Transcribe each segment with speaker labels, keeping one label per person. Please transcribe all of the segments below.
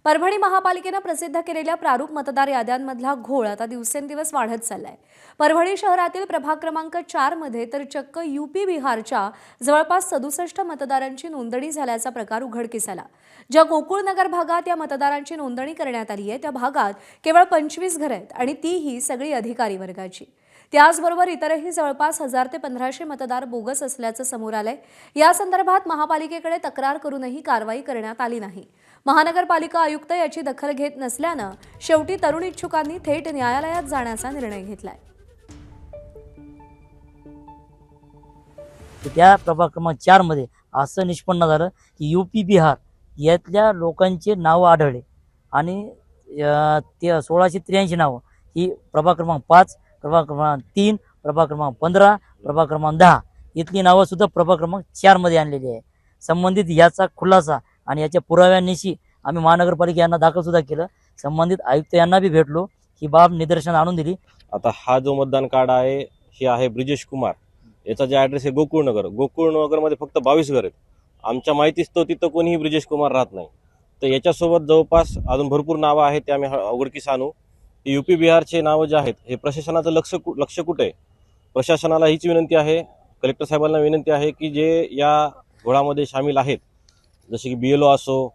Speaker 1: परभणी महापालिकेने प्रसिद्ध केलेल्या प्रारूप मतदार याद्यांमधला घोळ आता दिवसेंदिवस वाढत चाललाय। परभणी शहरातील प्रभाग क्रमांक 4 मध्ये तर चक्क यूपी बिहारच्या जवळपास 67 मतदारांची नोंदणी झाल्याचा प्रकार उघडकीस आला। ज्या गोकुळनगर भागात या मतदारांची नोंदणी करण्यात आली आहे त्या भागात केवळ 25 घरे आहेत आणि तीही सगळी अधिकारी वर्गाची। त्याचबरोबर इतरही जवळपास 1000 ते 1500 मतदार बोगस असल्याचं समोर आलंय। या संदर्भात महापालिकेकडे तक्रार करूनही कारवाई करण्यात आली नाही। महानगरपालिका आयुक्त याची दखल घेत नसल्यानं शेवटी तरुण इच्छुकांनी थेट न्यायालयात जाण्याचा निर्णय घेतलाय।
Speaker 2: त्या प्रभाग क्रमांक 4 मध्ये असं निष्पन्न झालं की यूपी बिहार यातल्या लोकांचे नाव आढळले आणि ते 1683 नाव ही प्रभाग क्रमांक 5, प्रभाग क्रमांक 3, प्रभाग क्रमांक 15, प्रभाग क्रमांक 10 इथली नावं सुद्धा प्रभाग क्रमांक 4 मध्ये आणलेली आहे। संबंधित याचा खुलासा आणि याच्या पुराव्यांनिशी आम्ही महानगरपालिका यांना दाखल सुद्धा केलं। संबंधित आयुक्त यांना बी भेटलो, ही बाब निदर्शन आणून दिली।
Speaker 3: आता हा जो मतदान कार्ड आहे हे आहे ब्रिजेश कुमार, याचा जे ॲड्रेस आहे गोकुळनगरमध्ये फक्त 22 घर आहेत। आमच्या माहितीस तो तिथं कोणीही ब्रिजेश कुमार राहत नाही, तर याच्यासोबत जवळपास अजून भरपूर नावं आहेत, ते आम्ही उघडकीस आणू। यूपी बिहारचे नावं जे आहेत हे प्रशासनाचं लक्ष कुठे आहे? प्रशासनाला हीच विनंती आहे, कलेक्टर साहेबांना विनंती आहे की जे या घोळामध्ये सामील आहेत, जसे की BLO असो,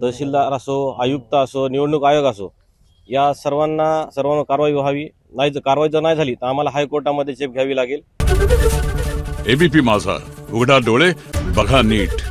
Speaker 3: तहसीलदार असो, आयुक्त असो, निवडणूक आयोग असो, या सर्वांना कारवाई व्हावी। नाही कारवाई जर नाही झाली तर आम्हाला हायकोर्टामध्ये झेप घ्यावी लागेल।
Speaker 4: ABP माझा, उघडा डोळे बघा नीट।